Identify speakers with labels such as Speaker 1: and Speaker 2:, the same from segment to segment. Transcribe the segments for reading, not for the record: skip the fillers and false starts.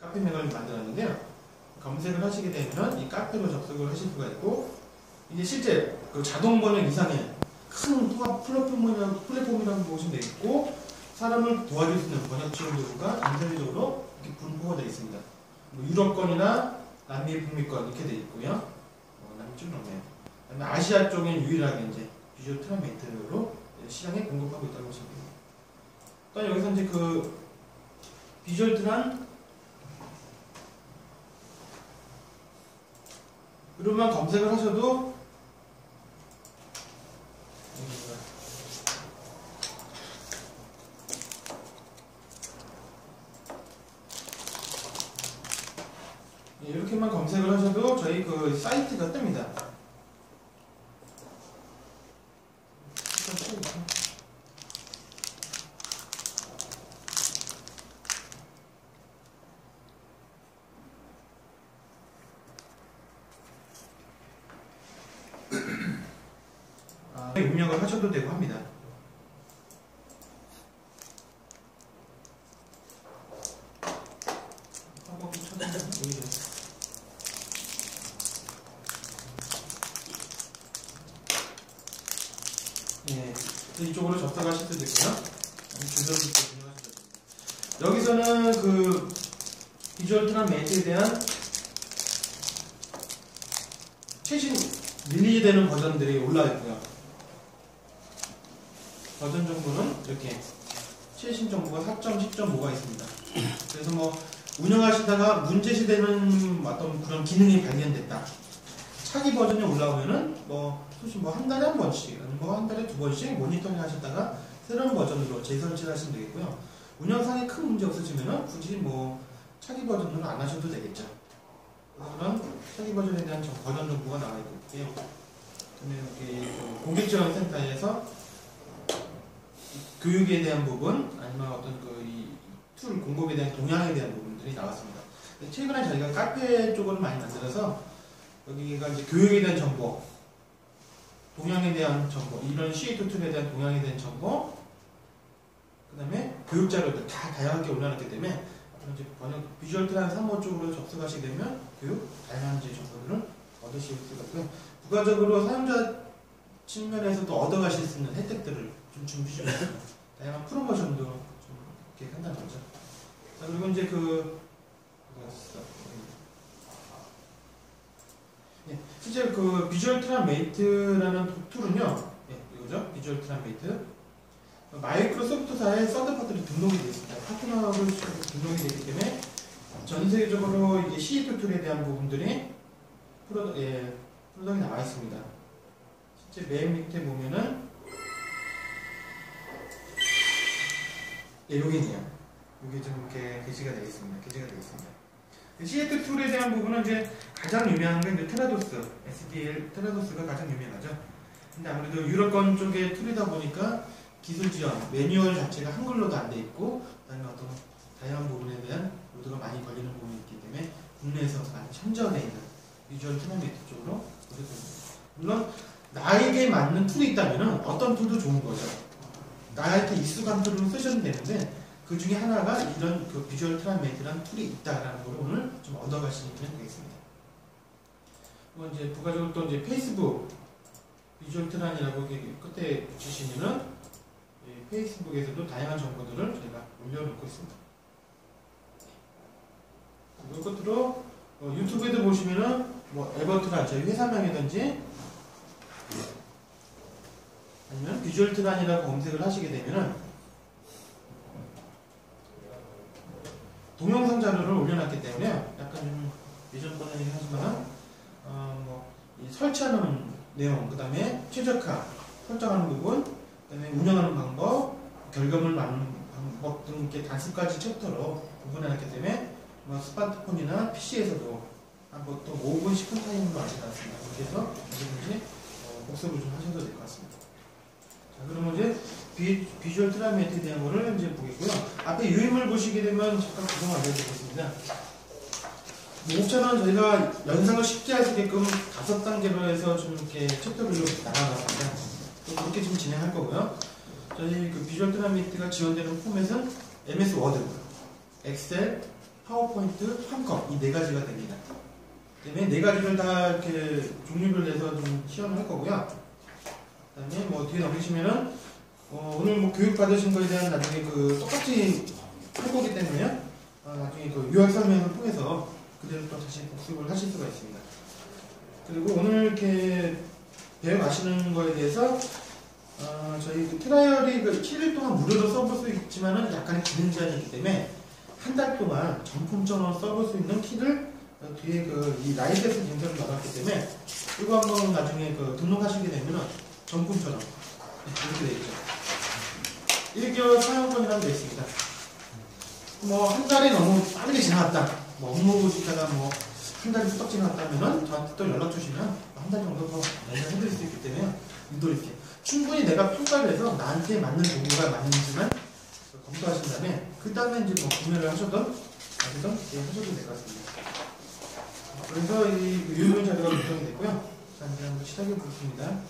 Speaker 1: 카페 메가를 만들었는데요. 검색을 하시게 되면 이 카페로 접속을 하실 수가 있고, 이제 실제 그 자동 번역 이상의 큰 플랫폼이라고 보시면 되겠고, 사람을 도와줄 수 있는 번역 지원 도구가 전체적으로 이렇게 분포가 되어 있습니다. 뭐 유럽권이나 남미, 북미권 이렇게 되어 있고요. 남미 쪽은 없네요. 그다음에 아시아 쪽엔 유일하게 이제 비주얼 트랜스미터로 시장에 공급하고 있다고 보시면 됩니다. 또 여기서 이제 그 비주얼 트란 그러면 검색을 하셔도 이렇게만 검색을 하셔도 저희 그 사이트가 뜹니다. 입력을 하셔도 되고 합니다. 네, 이쪽으로 접속하실 수도 있고요. 여기서는 그 비주얼 트랜스미터에 대한 최신 릴리즈되는 버전들이 올라와 있고요. 버전 정보는 이렇게 최신 정보가 4.10.5가 있습니다. 그래서 뭐 운영하시다가 문제시되는 어떤 그런 기능이 발견됐다. 차기 버전이 올라오면은 솔직히 한 달에 한 번씩, 아니면 한 달에 두 번씩 모니터링 하셨다가 새로운 버전으로 재설치를 하시면 되겠고요. 운영상에 큰 문제 없으시면은 굳이 차기 버전으로 안 하셔도 되겠죠. 그런 차기 버전에 대한 버전 정보가 나와 있고요. 그다음에 고객 지원 센터에서 교육에 대한 부분, 아니면 어떤 이 툴 공급에 대한 동향에 대한 부분들이 나왔습니다. 최근에 저희가 카페 쪽을 많이 만들어서 여기가 이제 교육에 대한 정보, 동향에 대한 정보, 이런 C2 툴에 대한 동향에 대한 정보, 그 다음에 교육 자료들 다 다양하게 올려놨기 때문에 이제 번역 비주얼 트랜 3호 쪽으로 접속하시게 되면 교육 다양한 정보들을 얻으실 수가 있고요. 부가적으로 사용자 측면에서도 얻어가실 수 있는 혜택들을 좀 준비 좀 했습니다. 다양한 프로모션도 좀 이렇게 한다는 거죠. 자, 그리고 이제 실제 그 비주얼 트랜스미터라는 툴은요, 이거죠. 비주얼 트랜스미터. 마이크로소프트사의 서드파트로 등록이 되어 있습니다. 파트너로 등록이 되기 때문에 전 세계적으로 이제 C2 툴에 대한 부분들이 프로덕이 나와 있습니다. 실제 맨 밑에 보면은 여기네요. 여기 좀 이렇게 게시가 되어 있습니다. C2 툴에 대한 부분은 이제 가장 유명한 게 이제 테라도스, SDL 테라도스가 가장 유명하죠. 근데 아무래도 유럽권 쪽의 툴이다 보니까 기술 지원, 매뉴얼 자체가 한글로도 안 돼 있고, 그다음에 어떤 다양한 부분에 대한 로드가 많이 걸리는 부분이 있기 때문에 국내에서 많이 현저되어 있는 비주얼 트랜스미터 쪽으로 노력합니다. 물론 나에게 맞는 툴이 있다면 어떤 툴도 좋은 거죠. 나한테 익숙한 툴을 쓰셔도 되는데 그 중에 하나가 이런 그 비주얼 트랜스미터라는 툴이 있다라는 걸 오늘 좀 얻어가시면 되겠습니다. 그리고 이제 부가적으로 또 이제 페이스북 비주얼 트랜이라고 끝에 붙이시면은 페이스북에서도 다양한 정보들을 저희가 올려놓고 있습니다. 그리고 끝으로 유튜브에도 보시면은 에버트란 저희 회사명이든지 아니면 비주얼 트란이라고 검색을 하시게 되면은 동영상 자료를 올려놨기 때문에 약간 좀 예전번에 하지만 이 설치하는 내용, 그 다음에 최적화 설정하는 부분, 그 다음에 운영하는 방법, 결과물 맞는 방법 등 이렇게 5가지 챕터로 구분해놨기 때문에 스마트폰이나 PC에서도 보통 5분, 10분 타임으로 하지 않습니다. 그렇게 해서 언제든지 복습을 좀 하셔도 될 것 같습니다. 자, 그러면 이제 비주얼 트랜스미터에 대한 거를 이제 보겠고요. 앞에 유인물 보시게 되면 잠깐 구성 알려드리겠습니다. 목차는 저희가 연상을 쉽게 하시게끔 5단계로 해서 좀 이렇게 챕터별로 나눠놨습니다. 그렇게 지금 진행할 거고요. 저희 그 비주얼 트랜스미터가 지원되는 포맷은 MS 워드, 엑셀, 파워포인트, 한컵 이 네 가지가 됩니다. 때문에 네 가지를 다 이렇게 종류를 내서 좀 시연을 할 거고요. 그다음에 뭐 뒤에 넘기시면은 오늘 뭐 교육 받으신 거에 대한 나중에 그 똑같이 할 거기 때문에요. 나중에 그 요약 설명을 통해서 그대로 또 다시 복습을 하실 수가 있습니다. 그리고 오늘 이렇게 배워가시는 거에 대해서 저희 그 트라이얼이 그 7일 동안 무료로 써볼 수 있지만은 약간의 기능 제한이 있기 때문에 한 달 동안 정품처럼 써볼 수 있는 키를 뒤에 그 이 라이센스 인터를 넣어놨기 때문에 이거 한번 나중에 그 등록하시게 되면은 정품처럼 이렇게 되어 있죠. 1개월 사용권이라고 되어 있습니다. 뭐 한 달이 너무 빠르게 지나갔다. 뭐 업무 보시다가 뭐 한 달이 후딱 지나갔다면은 저한테 또 연락 주시면 한 달 정도 더 연락해드릴 수 있기 때문에 유도 이렇게 충분히 내가 평가를 해서 나한테 맞는 도구가 맞는지만 검토하신 다음에 그 다음에 이제 뭐 구매를 하셨던 아니든 하셔도 될 것 같습니다. 그래서 이 유효 자료가 구성이 됐고요. 자, 이제 한번 시작해 보겠습니다.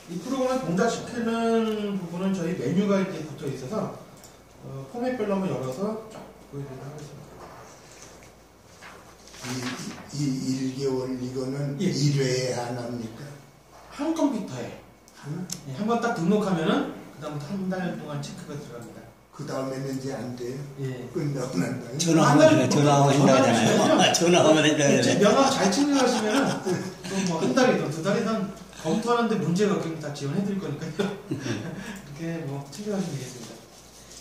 Speaker 1: 이 프로그램을 동작시키는 부분은 저희 메뉴가 이렇게 붙어 있어서 포맷별로 한번 열어서 쫙 보여드리도록 하겠습니다.
Speaker 2: 이 1개월 이거는
Speaker 1: 예.
Speaker 2: 1회에 하나입니까?
Speaker 1: 한 컴퓨터에
Speaker 2: 하나?
Speaker 1: 네, 한번 딱 등록하면은 그다음부터 한 달 동안 체크가 들어갑니다.
Speaker 2: 그 다음에는 이제 안 돼요?
Speaker 1: 예.
Speaker 2: 끝나고 난 다음에?
Speaker 3: 전화하면 된다고 하잖아요. 전화하면 된다고
Speaker 1: 제 명함 잘 챙겨가시면은 또 뭐 한 달이든 두 달이든 검토하는데 문제가 없으면 다 지원해드릴 거니까요. 그렇게 뭐 챙겨가시면 되겠습니다.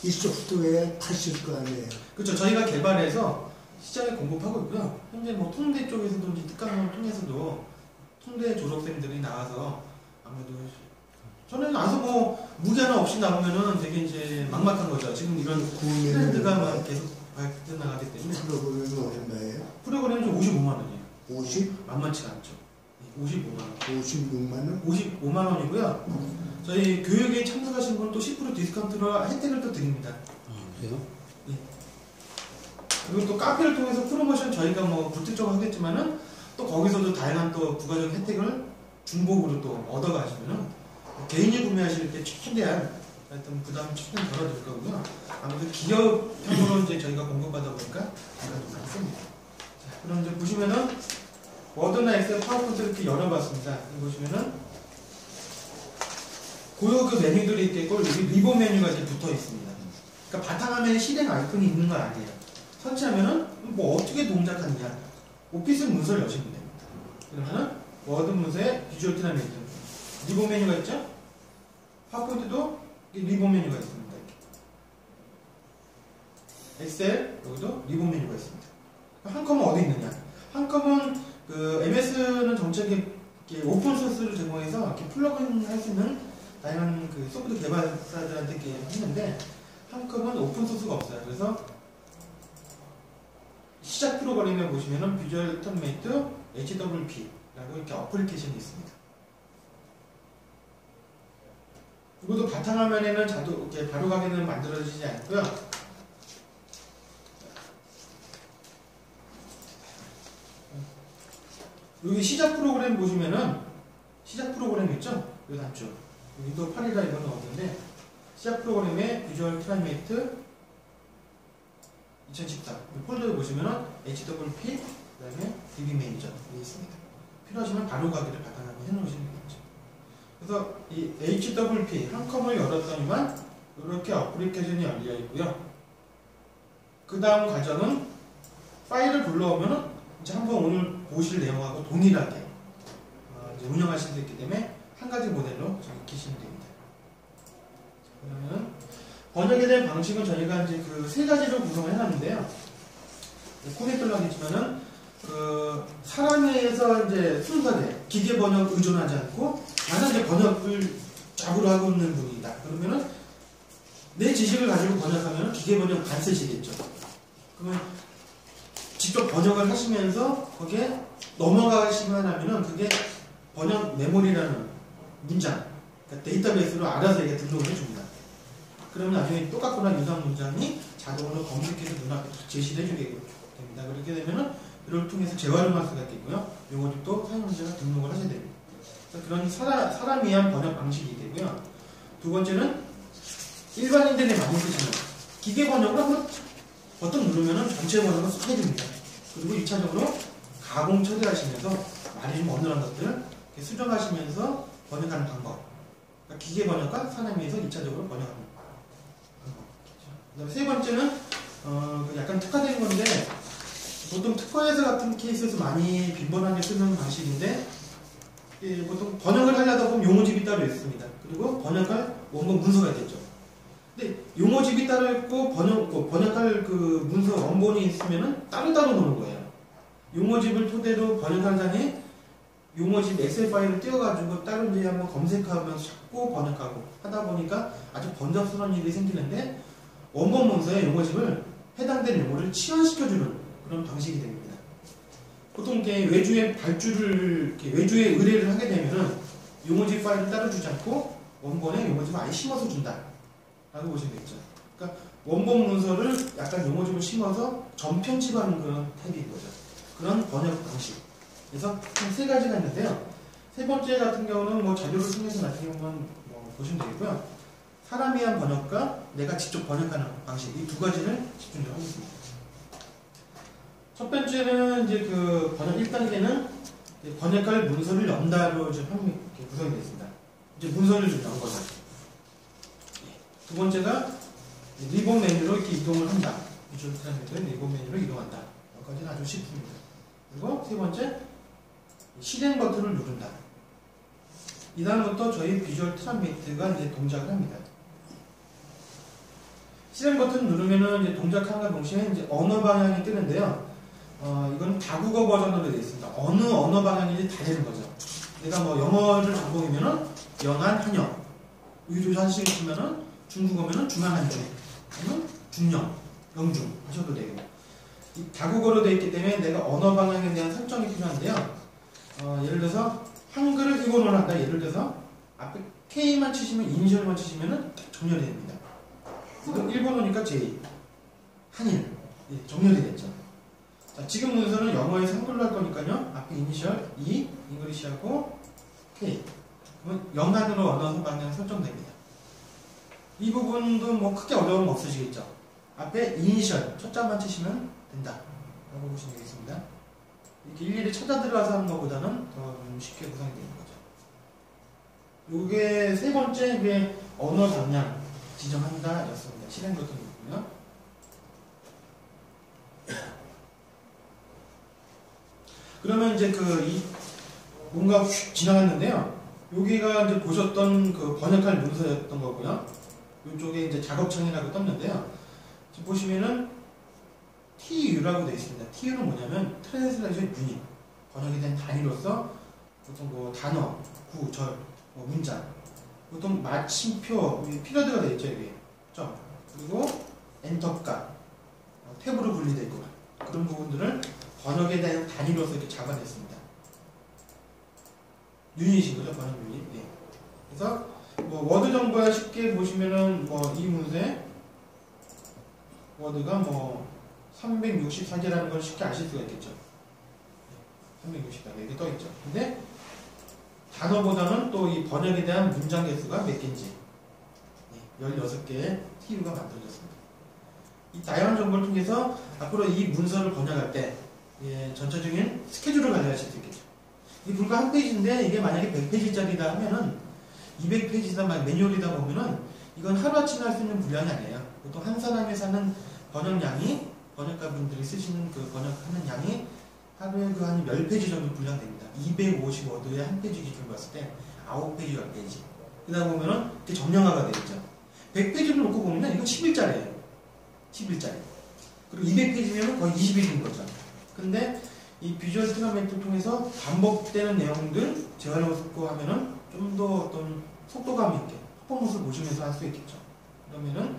Speaker 2: 이 소프트웨어 파실 거 아니에요?
Speaker 1: 그렇죠. 저희가 개발해서 시장에 공급하고 있고요. 현재 뭐 통대 쪽에서도 이제 특강을 통해서도 통대 졸업생들이 나와서 아무래도 저는 나서 뭐 무기 하나 없이 나오면은 되게 이제 막막한 거죠. 지금 이런 트렌드가 막 계속 발전 나가기 때문에.
Speaker 2: 프로그램이 얼마예요?
Speaker 1: 프로그램이 좀 55만 원이에요.
Speaker 2: 50?
Speaker 1: 만만치가 않죠. 55만 원.
Speaker 2: 56만 원?
Speaker 1: 55만 원이고요. 저희 교육에 참석하신 분은 또 10% 디스카운트로 혜택을 또 드립니다.
Speaker 3: 그래요?
Speaker 1: 예. 그리고 또 카페를 통해서 프로모션 저희가 뭐 불특정 하겠지만은 또 거기서도 다양한 또 부가적인 혜택을 중복으로 또 얻어가시면은 개인이 구매하실 때 최대한 하여튼 부담 최대한 덜어드릴 거고요. 아무래도 기업형으로 이제 저희가 공급받아 보니까 제가 좀 많습니다. 자, 그럼 이제 보시면은 워드나 엑셀, 파워포인트 이렇게 열어봤습니다. 여기 보시면은 고요 그 메뉴들이 있겠고 여기 리본 메뉴가 이렇게 붙어 있습니다. 그러니까 바탕화면에 실행 아이콘이 있는 건 아니에요. 설치하면은 뭐 어떻게 동작하느냐. 오피스 문서를 여시면 됩니다. 그러면은 워드 문서에 비주얼 트라이메이트 리본 메뉴가 있죠? 파워포인트도 리본 메뉴가 있습니다. 엑셀 여기도 리본 메뉴가 있습니다. 한 컴은 어디 있느냐? 한 컴은 그 MS는 정책에 오픈 소스를 제공해서 이렇게 플러그인 할 수 있는 다양한 그 소프트 개발사들한테 이렇게 했는데 한 컴은 오픈 소스가 없어요. 그래서 시작 프로그램에 보시면은 비주얼 트라이메이트 HWP라고 이렇게 어플리케이션이 있습니다. 이것도 바탕화면에는 이렇게 바로가기는 만들어지지 않고요. 여기 시작 프로그램 보시면은 시작 프로그램 있죠? 여기 안쪽 윈도우 8이라 이거는 없는데 시작 프로그램에 비주얼 트라이메이트 2014 폴더에 보시면은 HWP 그다음에 DB 매니저 여기 있습니다. 필요하시면 바로가기를 바탕화면에 해놓으시면 되겠죠. 그래서 이 HWP 한 컴을 열었더니만 이렇게 어플리케이션이 열려 있고요. 그 다음 과정은 파일을 불러오면은 이제 한번 오늘 보실 내용하고 동일하게 이제 운영하실 수 있기 때문에 한 가지 모델로 익히시면 됩니다. 그러면 번역에 대한 방식은 저희가 이제 그 세 가지로 구성을 해놨는데요. 코멘트를 하겠지만은 그 사람에 의해서 이제 순서대 기계 번역 의존하지 않고 나는 이제 번역을 잡으로 하고 있는 분이다. 그러면은 내 지식을 가지고 번역하면 기계 번역 반쓰시겠죠. 그러면 직접 번역을 하시면서 거기에 넘어가시만 하면은 그게 번역 메모리라는 문장, 그러니까 데이터베이스로 알아서 이게 등록을 해줍니다. 그러면 나중에 똑같거나 유사한 문장이 자동으로 검색해서 눈앞에 제시를 해주게 됩니다. 그렇게 되면은 이를 통해서 재활용할 수가 있겠고요. 요것도 사용자가 등록을 하셔야 됩니다. 그런 사람 위한 번역 방식이 되고요. 두 번째는 일반인들이 많이 쓰시는 기계 번역을 한번 버튼 누르면은 전체 번역을 쏙 해줍니다. 그리고 2차적으로 가공 처리하시면서 말이 좀 어눌한 것들 이렇게 수정하시면서 번역하는 방법. 그러니까 기계 번역과 사람 위에서 2차적으로 번역하는 방법. 그다음에 세 번째는 약간 특화된 건데 보통 특허회사 같은 케이스에서 많이 빈번하게 쓰는 방식인데 보통 번역을 하려다 보면 용어집이 따로 있습니다. 그리고 번역할 원본 문서가 있겠죠. 근데 용어집이 따로 있고 번역할 그 문서 원본이 있으면은 따로따로 노는 거예요. 용어집을 토대로 번역한 장에 용어집 엑셀 파일을 띄워가지고 다른 데 한번 검색하면서 찾고 번역하고 하다 보니까 아주 번잡스러운 일이 생기는데 원본 문서에 용어집을 해당되는 용어를 치환시켜주는 그런 방식이 됩니다. 보통 이렇게 외주에 외주에 의뢰를 하게 되면은 용어집 파일을 따로 주지 않고 원본에 용어집을 아예 심어서 준다 라고 보시면 되겠죠. 그러니까 원본 문서를 약간 용어집을 심어서 전편집하는 그런 타입인 거죠. 그런 번역 방식. 그래서 총 세 가지가 있는데요. 세 번째 같은 경우는 뭐 자료를 통해서 나중에 한번 보시면 되겠고요. 사람 위한 번역과 내가 직접 번역하는 방식, 이 두 가지를 집중적으로 하겠습니다. 첫 번째는 이제 그 번역 1단계는 번역할 문서를 연다로 좀 구성이 되어 있습니다. 이제 문서를 좀 연 거죠. 두 번째가 리본 메뉴로 이렇게 이동을 한다. 비주얼 트랜스레이터는 리본 메뉴로 이동한다. 여기까지는 아주 쉽습니다. 그리고 세 번째, 실행 버튼을 누른다. 이 다음부터 저희 비주얼 트랜스레이터가 이제 동작을 합니다. 실행 버튼 누르면은 이제 동작함과 동시에 이제 언어 방향이 뜨는데요. 이건 다국어 버전으로 되어 있습니다. 어느 언어 방향인지 다 되는 거죠. 내가 뭐 영어를 전공이면은 영한 한영, 의조사 하시겠으면은 중국어면은 중한 한중, 아니면 중영, 영중 하셔도 되고. 이 다국어로 되어 있기 때문에 내가 언어 방향에 대한 설정이 필요한데요. 예를 들어서 한글을 일본어로 한다. 예를 들어서 앞에 K만 치시면 이니셜만 치시면은 정렬이 됩니다. 이건 일본어니까 J, 한일, 정렬이 됐죠. 자, 지금 문서는 영어에서 한글로 할 거니까요. 앞에 이니셜 E, 잉글리시하고 K. 그러면 영한으로 언어 방향 설정됩니다. 이 부분도 뭐 크게 어려움 없으시겠죠. 앞에 이니셜 첫 자만 치시면 된다 라고 보시면 되겠습니다. 이렇게 일일이 찾아 들어가서 하는 것보다는 더 쉽게 구성이 되는 거죠. 요게 세 번째 게 언어 방향 지정한다 였습니다. 실행 버튼이고요. 그러면 이제 뭔가 휙 지나갔는데요. 여기가 이제 보셨던 그 번역할 문서였던 거고요. 이쪽에 이제 작업창이라고 떴는데요. 지금 보시면은 TU라고 되어 있습니다. TU는 뭐냐면 트랜스레이션 유닛, 번역이 된 단위로서 보통 뭐 단어, 구, 절, 뭐 문장, 보통 마침표, 피리어드가 되어 있죠 여기. 점. 그리고 엔터값, 탭으로 분리되어 있고 그런 부분들을 번역에 대한 단위로서 이렇게 잡아냈습니다. 유닛인 거죠, 번역 유닛. 네. 그래서 뭐 워드 정보야 쉽게 보시면은 뭐 이 문서에 워드가 뭐 364개라는 걸 쉽게 아실 수가 있겠죠. 364개 이렇게 떠 있죠. 근데 단어보다는 또 이 번역에 대한 문장 개수가 몇 개인지 16개의 TU가 만들어졌습니다. 이 다양한 정보를 통해서 앞으로 이 문서를 번역할 때 전체적인 스케줄을 관리하실 수 있겠죠. 이게 불과 한 페이지인데 이게 만약에 100페이지짜리다 하면은 200페이지다 매뉴얼이다 보면은 이건 하루아침에 할 수 있는 분량이 아니에요. 보통 한 사람이 사는 번역량이 번역가분들이 쓰시는 그 번역하는 양이 하루에 그 한 10페이지 정도 분량됩니다. 250워드의 한 페이지 기준으로 봤을 때 9페이지, 10페이지. 그러다 보면은 이렇게 정량화가 되겠죠. 100페이지를 놓고 보면은 이건 10일짜리예요. 10일짜리. 그리고 200페이지면 거의 20일인 거죠. 근데 이 비주얼 트랜스레이터를 통해서 반복되는 내용들 재활용하고 하면은 좀 더 어떤 속도감 있게 퍼포먼스를 보시면서 할 수 있겠죠. 그러면은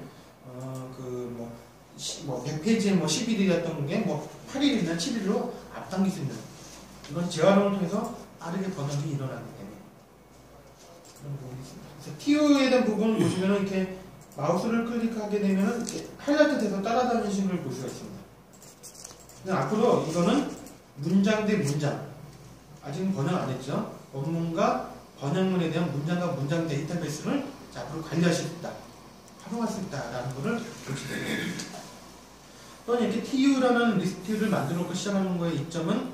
Speaker 1: 뭐 100페이지에 뭐 10일이었던 게 뭐 8일이나 7일로 앞당길 수 있는 이런 재활용을 통해서 빠르게 번역이 일어나기 때문에 그런 부분이 있습니다. 그래서 TU에 대한 부분을 보시면은 이렇게 마우스를 클릭하게 되면 하이라이트 돼서 따라다니시는 걸 볼 수가 있습니다. 근데 앞으로 이거는 문장 대 문장, 아직은 번역 안 했죠. 원문과 번역문에 대한 문장과 문장 데이터베이스를 앞으로 관리하실 수 있다, 활용할 수 있다라는 것을 보시게 됩니다. 또는 이렇게 TU라는 리스트를 만들어 놓고 시작하는 거의 이점은,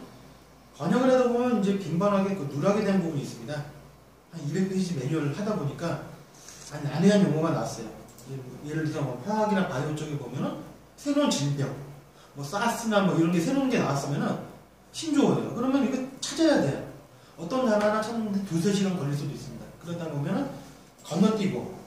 Speaker 1: 번역을 하다 보면 이제 빈번하게 그 누락에 대한 부분이 있습니다. 한 200페이지 매뉴얼을 하다 보니까 난해한 용어가 나왔어요. 예를 들어서 뭐 화학이나 바이오 쪽에 보면은 새로운 질병, 뭐 사스나 뭐 이런 게 새로운 게 나왔으면은 신조어예요. 그러면 이거 찾아야 돼요. 어떤 단어 하나 찾는데 2-3시간 걸릴 수도 있습니다. 그러다 보면은 건너뛰고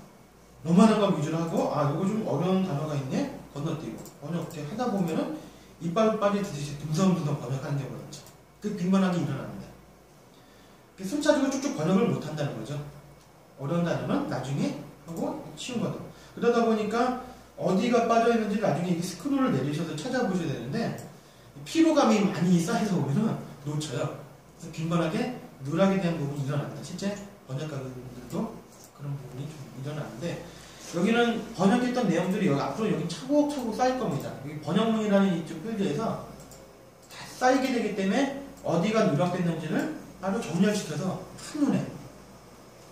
Speaker 1: 너무하는 거 위주로 하고, 아 이거 좀 어려운 단어가 있네, 건너뛰고 번역 이렇게 하다 보면은 이빨 빠지듯이 듬성듬성 번역하는 경우가 있죠. 그 빈번하게 일어납니다. 순차적으로 쭉쭉 번역을 못 한다는 거죠. 어려운 단어는 나중에 하고 쉬운 거도. 그러다 보니까 어디가 빠져있는지 나중에 이 스크롤을 내리셔서 찾아보셔야 되는데, 피로감이 많이 쌓여서 오면은 놓쳐요. 그래서 빈번하게 누락에 대한 부분이 일어납니다. 실제 번역가들도 그런 부분이 좀 일어나는데, 여기는 번역했던 내용들이 앞으로 여기 차곡차곡 쌓일 겁니다. 여기 번역문이라는 이쪽 필드에서 다 쌓이게 되기 때문에 어디가 누락됐는지를 바로 정렬시켜서 한눈에,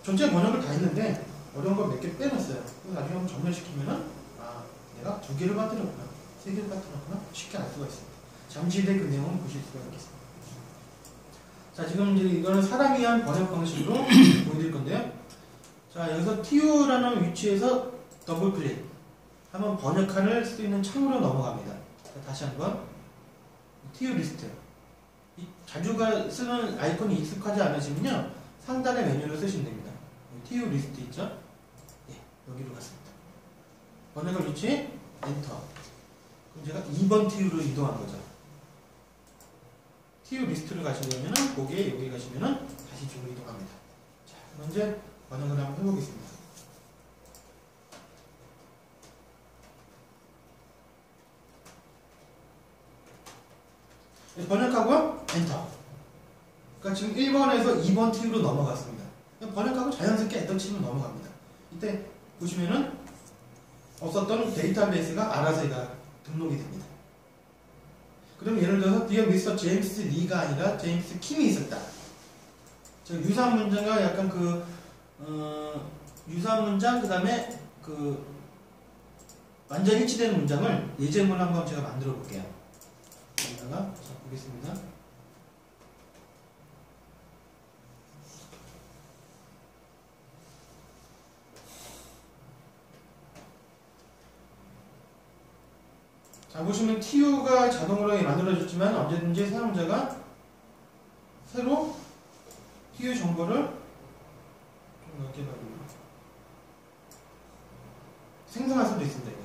Speaker 1: 전체 번역을 다 했는데 어려운 걸 몇 개 빼놨어요. 그래서 나중에 한번 정렬시키면은, 아 내가 2개를 빠뜨렸구나, 3개를 빠뜨렸구나, 쉽게 알 수가 있습니다. 잠시 후에 그 내용을 보실 수가 있겠습니다. 자, 지금 이제 이거는 사람이 한 번역 방식으로 보여드릴 건데요. 자, 여기서 TU라는 위치에서 더블 클릭 하면 번역할 수 있는 창으로 넘어갑니다. 자, 다시 한번 TU 리스트, 자주가 쓰는 아이콘이 익숙하지 않으시면요, 상단의 메뉴를 쓰시면 됩니다. TU 리스트 있죠? 네, 여기로 갔습니다. 번역을 위치 엔터. 그럼 제가 2번 TU로 이동한 거죠. TU 리스트를 가시려면은 거기에 여기 가시면은 다시 쪽으로 이동합니다. 자, 그럼 이제 번역을 한번 해보겠습니다. 번역하고 엔터. 그러니까 지금 1번에서 2번 TU로 넘어갔습니다. 번역하고 자연스럽게 엔터 치면 넘어갑니다. 이때 보시면은 없었던 데이터베이스가 알아서 얘가 등록이 됩니다. 그럼 예를 들어서 Dear Mr. 제임스 리가 아니라 제임스 킴이 있었다. 유사한 문장과 약간 유사한 문장, 그 다음에 완전 일치되는 문장을 예제문을 한번 제가 만들어 볼게요. 여기다가 보겠습니다. 자, 보시면 TU가 자동으로 만들어졌지만 언제든지 사용자가 새로 TU 정보를 좀 넓게 가지고 생성할 수도 있습니다.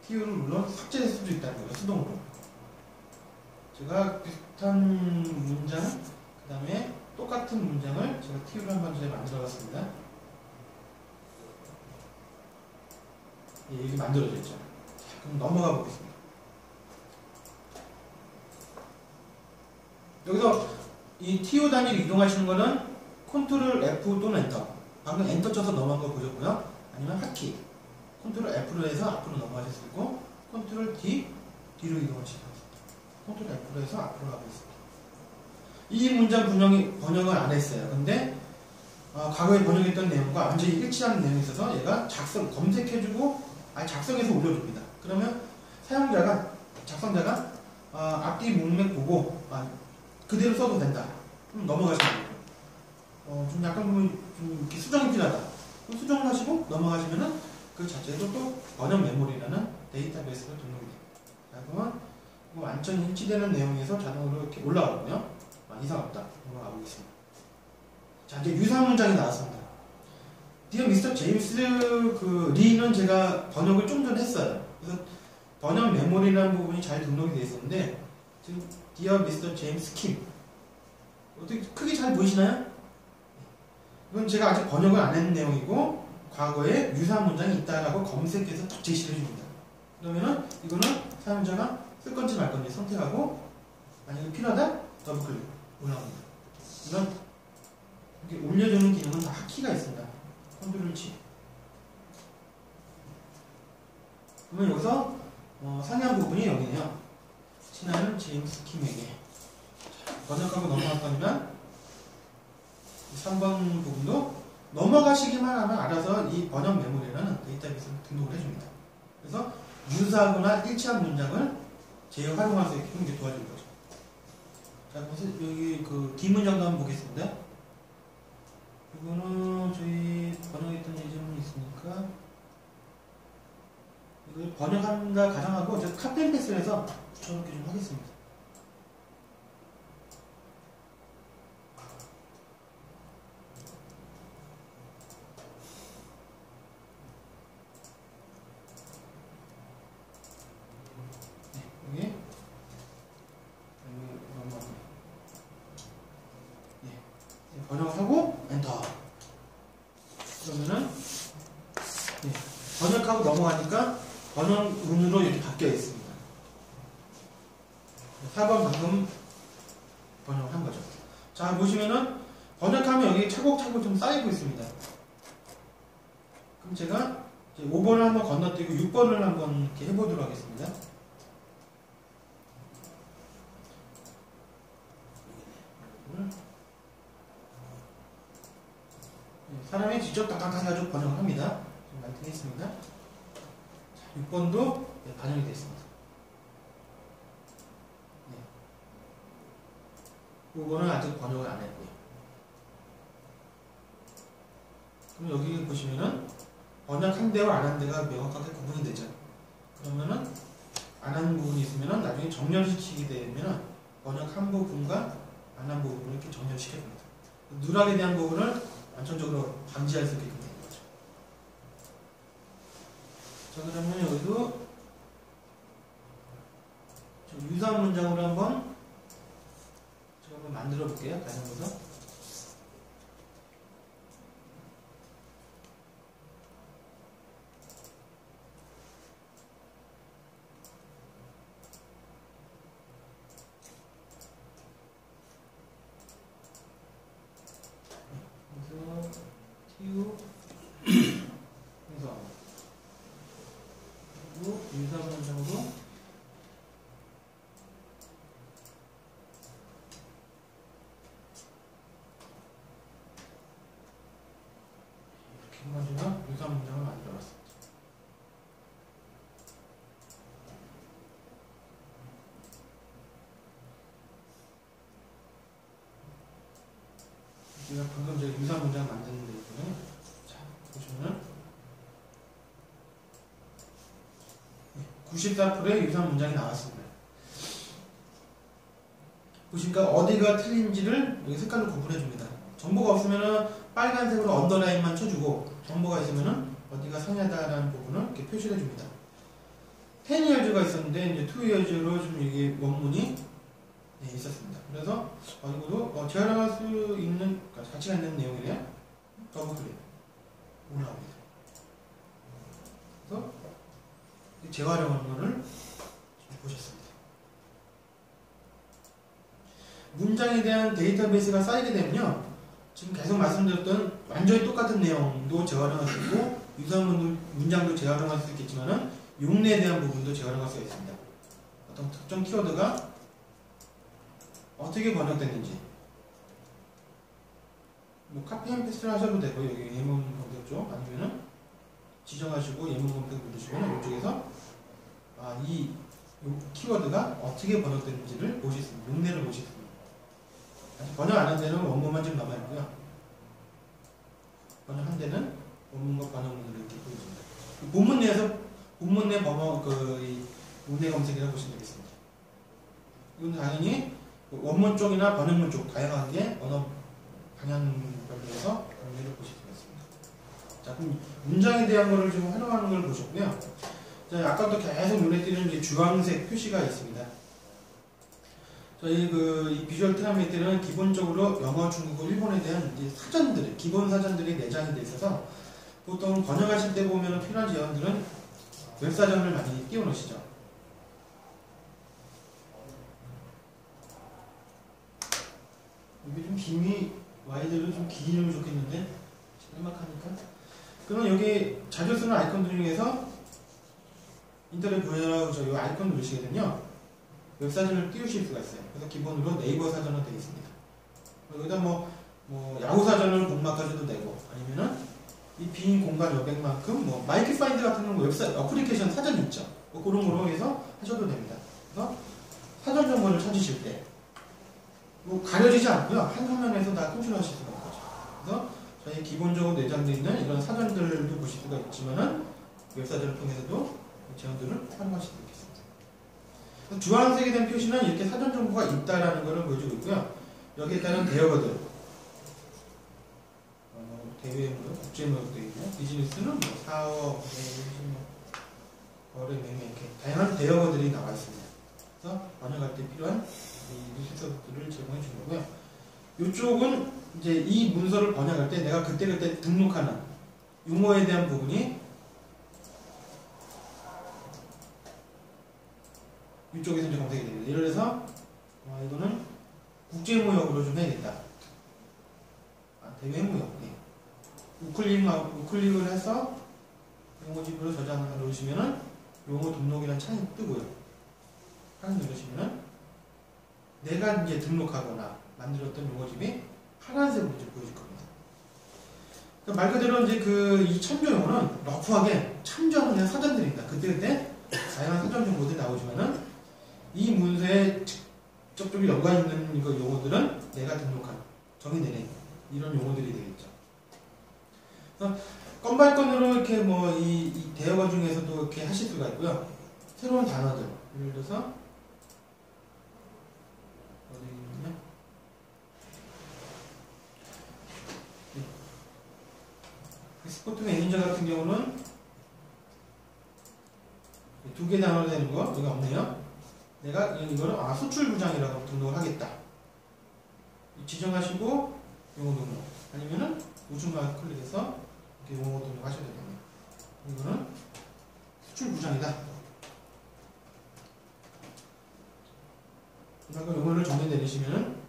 Speaker 1: TU를 물론 삭제할 수도 있다는 거예요. 수동으로. 제가 비슷한 문장, 그 다음에 똑같은 문장을 제가 TU를 한번 전에 만들어 봤습니다. 예, 여기 만들어져 있죠. 그럼 넘어가 보겠습니다. 여기서 이 TU 단위로 이동하시는 거는 컨트롤 F 또는 엔터. 방금 엔터 쳐서 넘어간 거 보셨고요. 아니면 하키. 컨트롤 F로 해서 앞으로 넘어가실 수 있고, 컨트롤 D, 뒤로 이동하실 수 있습니다. 컨트롤 F로 해서 앞으로 가보겠습니다. 이 문장 번역을 안 했어요. 근데 과거에 번역했던 내용과 완전히 일치하는 내용이 있어서 얘가 검색해주고 작성해서 올려줍니다. 그러면 작성자가 앞뒤 문맥 보고 그대로 써도 된다. 그럼 넘어가시면 돼요. 좀 약간 보면 좀 이렇게 수정이 필요하다. 그럼 수정을 하시고 넘어가시면은 그 자체로 또 번역 메모리라는 데이터베이스가 등록이 됩니다. 자, 그러면 완전히 일치되는 내용에서 자동으로 이렇게 올라가거든요. 이상 없다. 넘어가 보겠습니다. 자, 이제 유사한 문장이 나왔습니다. Dear Mr. 제임스 리는 제가 번역을 좀 전에 했어요. 그래서 번역 메모리라는 부분이 잘 등록이 되어 있었는데, 지금 Dear Mr. 제임스 킴, 어떻게 크게 잘 보이시나요? 이건 제가 아직 번역을 안 했는 내용이고 과거에 유사한 문장이 있다라고 검색해서 딱 제시를 해줍니다. 그러면은 이거는 사용자가 쓸 건지 말 건지 선택하고, 만약에 필요하다 더블클릭 올라옵니다. 이런 이렇게 올려주는 기능은 다 하키가 있습니다. 컨트롤 G. 그러면 여기서 상이한 부분이 여기네요. 친한 제임스 킴에게. 번역하고 넘어갔다면 3번 부분도 넘어가시기만 하면 알아서 이 번역 메모리라는 데이터베이스를 등록을 해줍니다. 그래서 유사하거나 일치한 문장을 재활용할 수 있게 도와주는 거죠. 자, 그래서 여기 그 기문장도 한번 보겠습니다. 이거는 저희 번역했던 예제문이 있으니까 이걸 번역한다 가정하고 제가 카피앤페스트를 해서 붙여놓기 좀 하겠습니다. 번역하고 엔터. 그러면은 번역하고 넘어가니까 번역문으로 이렇게 바뀌어 있습니다. 4번 방금 번역을 한 거죠. 자, 보시면은 번역하면 여기 차곡차곡 좀 쌓이고 있습니다. 그럼 제가 이제 5번을 한번 건너뛰고 6번을 한번 이렇게 해보도록 하겠습니다. 사람이 직접 딱딱하게 가지고 번역을 합니다. 좀 많이 되겠습니다. 6번도 반영이 되어 있습니다. 5번은 아직 번역을 안 했고요. 그럼 여기 보시면은 번역한 대와 안 한 대가 명확하게 구분이 되죠. 그러면은 안 한 부분이 있으면은 나중에 정렬시키게 되면은 번역한 부분과 안 한 부분을 이렇게 정렬시켜줍니다. 누락에 대한 부분을 완전적으로 방지할 수 있게 되는 거죠. 자, 그러면 여기도 유사한 문장으로 한번 제가 한번 만들어 볼게요. 가정에서. 그래서 그리고 유사한 문장으로 이렇게 해가지고 유사한 문장을 만들어봤습니다. 제가 방금 제가 유사한 문장 만드는데 있거든요. 자, 보시면은 94%의 유사한 문장이 나왔습니다. 보시니까 어디가 틀린지를 여기 색깔로 구분해 줍니다. 정보가 없으면은 빨간색으로 언더라인만 쳐주고 정보가 있으면은 어디가 상하다라는 부분을 이렇게 표시해 줍니다. 10years가 있었는데 이제 2years로 좀 이게 원문이 있었습니다. 그래서 이거도 재활용할 수 있는 가치가 있는 내용이래요. 더블클릭 올라옵니다. 그래서 재활용하는 거를 보셨습니다. 문장에 대한 데이터베이스가 쌓이게 되면요, 지금 계속 말씀드렸던 완전히 똑같은 내용도 재활용할 수 있고 유사한 문장도 재활용할 수 있겠지만은 용례에 대한 부분도 재활용할 수가 있습니다. 어떤 특정 키워드가 어떻게 번역됐는지 뭐 카피 앤 페스트를 하셔도 되고 여기 예문 검색 쪽 아니면은 지정하시고 예문 검색 누르시면 이쪽에서 이 키워드가 어떻게 번역됐는지를 보실 수 있습니다. 용례를 보실 수 있습니다. 아직 번역 안 한 데는 원문만 좀 남아있고요. 번역한 데는 원문과 번역문을 이렇게 보여줍니다. 본문 내에서 본문 내 번역 용례 검색이라고 보시면 되겠습니다. 이건 당연히 원문 쪽이나 번역문 쪽 다양하게 언어 방향별로 해서 용례를 보실 수가 있습니다. 자, 그럼 문장에 대한 거를 좀 활용하는 걸 보셨고요. 자, 아까부터 계속 눈에 띄는 주황색 표시가 있습니다. 저희 이 비주얼 트라미트는 기본적으로 영어, 중국어, 일본에 대한 사전들이, 기본 사전들이 내장이 돼 있어서 보통 번역하실 때 보면 필요한 제언들은 웹사전을 많이 띄워놓으시죠. 이게 좀 김이 와이드로 좀 길면 좋겠는데 짤막하니까. 그럼 여기 자주 쓰는 아이콘들 중에서 인터넷 브라우저 이 아이콘 누르시게 되면요. 웹사전을 띄우실 수가 있어요. 그래서 기본으로 네이버 사전은 되어 있습니다. 여기다 뭐 야후 사전을 복막하셔도 되고, 아니면은 이 빈 공간 여백만큼 뭐 마이크 파인드 같은 건 웹사이트 어플리케이션 사전 있죠. 뭐 그런 거로 해서 하셔도 됩니다. 그래서 사전 정보를 찾으실 때 뭐 가려지지 않고요. 한 화면에서 다 통출하실 수가 있는 거죠. 그래서 저희 기본적으로 내장되어 있는 이런 사전들도 보실 수가 있지만은 웹사전을 통해서도 제어들을 활용하실 수 있겠습니다. 주황색이 된 표시는 이렇게 사전 정보가 있다라는 것을 보여주고 있고요. 여기에 따른 대여거들, 대외무역, 국제무역도 있고, 비즈니스는 뭐 사업, 거래, 매매 이렇게 다양한 대여거들이 나와 있습니다. 그래서 번역할 때 필요한 이 뉴스서들을 제공해 준 거고요. 이쪽은 이제 이 문서를 번역할 때 내가 그때그때 등록하는 용어에 대한 부분이 이쪽에서 이제 검색이 됩니다. 예를 들어서 이거는 국제무역으로 좀 해야겠다. 대외무역. 네. 우클릭을 해서 용어집으로 저장을 누르시면은 용어 등록이라는 창이 뜨고요. 하나 누르시면은 내가 이제 등록하거나 만들었던 용어집이 파란색으로 이제 보여질 겁니다. 그러니까 말 그대로 이제 이 참조 용어는 러프하게 참조하는 그냥 사전들입니다. 그때그때 다양한 사전 정보들이 나오지만은 이 문서에 직접적으로 연관 있는 이거 용어들은 내가 등록한 정의내린 이런 용어들이 되겠죠. 그래서 건발건으로 이렇게 뭐 이 대여건 중에서도 이렇게 하실 수가 있고요. 새로운 단어들 예를 들어서 어디 있냐? 스포트 매니저 같은 경우는 2개 단어로 되는 거 여기 없네요. 내가 이거를 수출부장이라고 등록을 하겠다. 지정하시고 용어 등록 아니면은 우측마우스 클릭해서 이렇게 용어 등록하셔도 됩니다. 이거는 수출부장이다. 그만큼 용어를 정리 내리시면은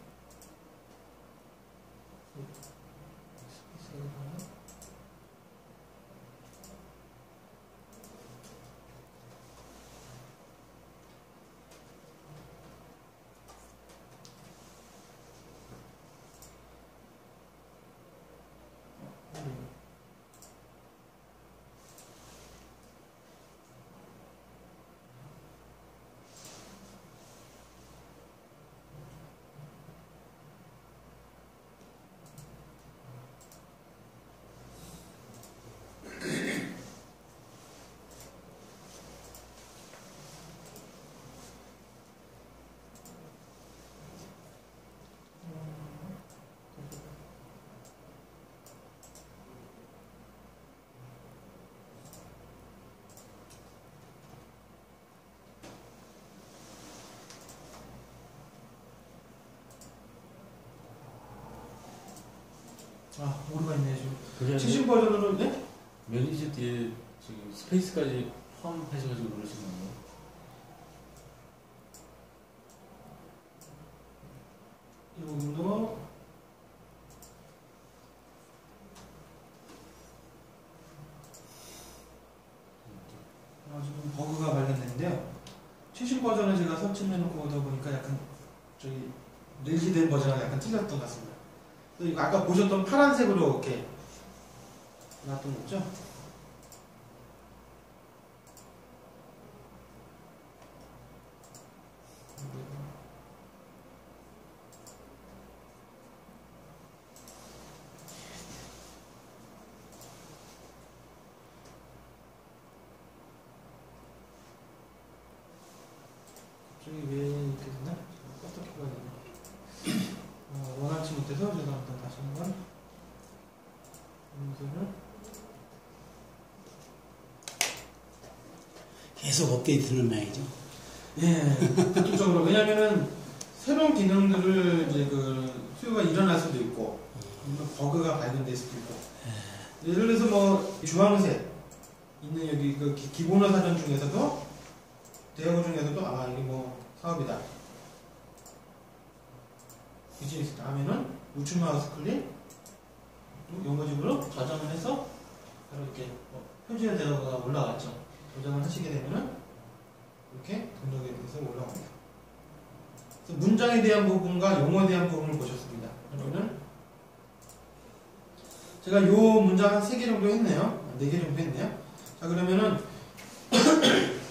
Speaker 1: 오류가 있네 지금. 최신 버전으로 네?
Speaker 4: 매니저 뒤에 지금 스페이스까지 포함하셔가지고 누르시는 거예요?
Speaker 1: 이 부분도 지금 버그가 발견됐는데요. 최신 버전을 제가 설치를 해놓고 오다 보니까 약간 저기 릴리된 버전이랑 약간 틀렸던 것 같습니다. 이거 아까 보셨던 파란색으로 이렇게 나왔던 거 있죠? 갑자기 왜 이렇게 됐나? 어떻게 봐야 되나? 원활치 못해서 죄송합니다. 다시 한번 문서를
Speaker 3: 계속 업데이트는 모양이죠.
Speaker 1: 예, 그쪽으로 왜냐면은 새로운 기능들을 이제 수요가 일어날 수도 있고 버그가 발견될 수도 있고 예를 들어서 뭐 주황색 있는 여기 기본어 사전 중에서도 대여고 중에서도 이게 뭐 사업이다 비즈니스다 하면은 우측 마우스 클릭 또 용어집으로 저장을 해서 바로 이렇게 표지가 대여가 올라왔죠. 저장을 하시게 되면은 이렇게 등록에 대해서 올라옵니다. 그래서 문장에 대한 부분과 용어에 대한 부분을 보셨습니다. 그러면은 제가 요 문장 한 3개 정도 했네요. 4개 정도 했네요. 자, 그러면은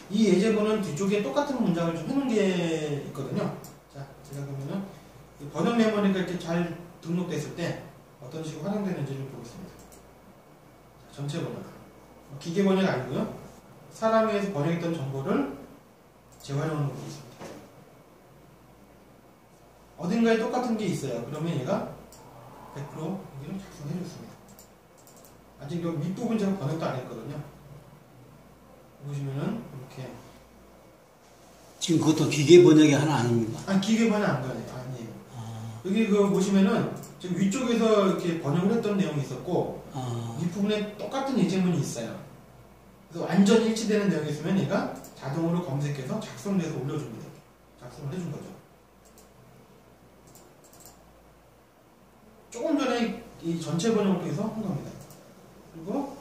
Speaker 1: 이 예제문은 뒤쪽에 똑같은 문장을 좀 해놓은 게 있거든요. 자, 제가 그러면은 번역 메모리가 이렇게 잘 등록됐을 때 어떤 식으로 활용되는지를 보겠습니다. 자, 전체 번역. 기계 번역이 아니고요. 사람에 의해서 번역했던 정보를 재활용하는 거 보겠습니다. 어딘가에 똑같은 게 있어요. 그러면 얘가 100% 여기를 작성해줬습니다. 아직 요 밑부분 제가 번역도 안 했거든요. 보시면은 이렇게
Speaker 3: 지금 그것도 기계 번역이 하나 아닙니까?
Speaker 1: 아니 기계 번역 아니에요. 여기 그 보시면은 지금 위쪽에서 이렇게 번역을 했던 내용이 있었고 윗부분에 똑같은 예제문이 있어요. 그래서 완전히 일치되는 내용이 있으면 얘가 자동으로 검색해서 작성돼서 올려줍니다. 작성을 해준 거죠. 조금 전에 이 전체 번역을 통해서 한 겁니다. 그리고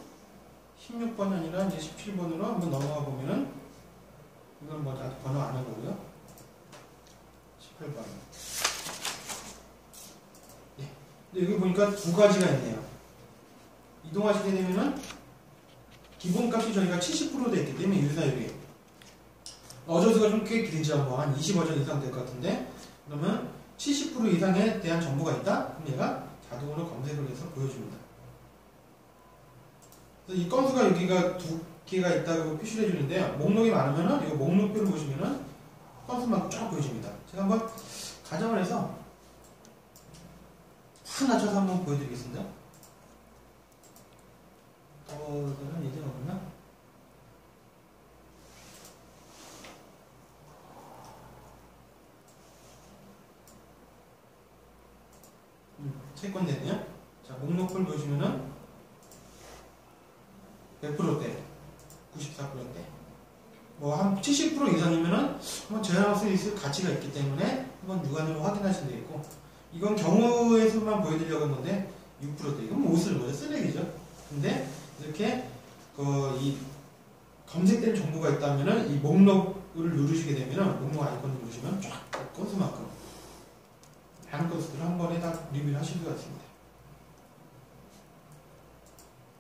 Speaker 1: 16번이 아니라 이제 17번으로 한번 넘어가 보면은 이건 뭐 아직 번역 안 한 거고요. 18번. 예. 근데 여기 보니까 두 가지가 있네요. 이동하시게 되면은 기본값이 저희가 70% 돼 있기 때문에 유사율이 어저수가 좀 꽤 길죠. 뭐 한 20어전 이상 될 것 같은데 그러면 70% 이상에 대한 정보가 있다? 그럼 얘가 자동으로 검색을 해서 보여줍니다. 그래서 이 건수가 여기가 2개가 있다고 표시를 해주는데요. 목록이 많으면은 이 목록표를 보시면은 건수만큼 쫙 보여줍니다. 제가 한번 가정을 해서 확 낮춰서 한번 보여드리겠습니다. 이거는 예제가 없나? 채권 됐네요. 자, 목록표를 보시면은 100%대, 94%대. 뭐 한 70% 이상이면은 한번 제한할 수 있을 가치가 있기 때문에 한번 육안으로 확인하시면 되겠고, 이건 경우의 수만 보여드리려고 했는데 6%대. 이건 뭐 옷을 뭐죠? 쓰레기죠. 근데 이렇게 이 검색된 정보가 있다면은 이 목록을 누르시게 되면은 목록 아이콘을 누르시면 쫙 건수만큼 다른 건수들을 한 번에 다 리뷰를 하실 수가 있습니다.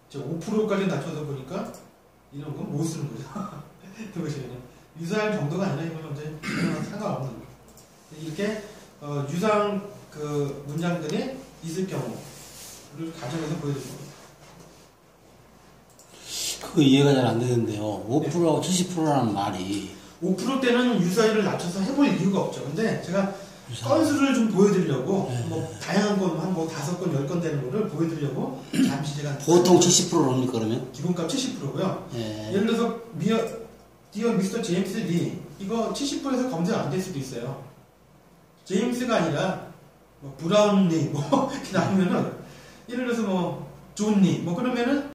Speaker 1: 제가 5%까지 낮춰서 보니까 이런 건 못 쓰는 거죠. 보시면요. 유사할 정도가 아니라 이건 이제 상관없는 거예요. 이렇게 유사한 그 문장들이 있을 경우를 가정해서 보여드립니다.
Speaker 3: 그거 이해가 잘 안 되는데요. 5%하고 70%라는 말이
Speaker 1: 5%대는 유사율을 낮춰서 해볼 이유가 없죠. 근데 제가 건수를 좀 보여드리려고 뭐 다양한 건 한 뭐 5건, 10건 되는 거를 보여드리려고 잠시 제가
Speaker 3: 보통 70%랍니까 그러면?
Speaker 1: 기본값 70%고요.
Speaker 3: 예.
Speaker 1: 예를 들어서 디어 미스터 제임스 리 이거 70%에서 검색 안 될 수도 있어요. 제임스가 아니라 뭐 브라운 리 뭐 이렇게 나오면은 예를 들어서 뭐 존 리 뭐 그러면은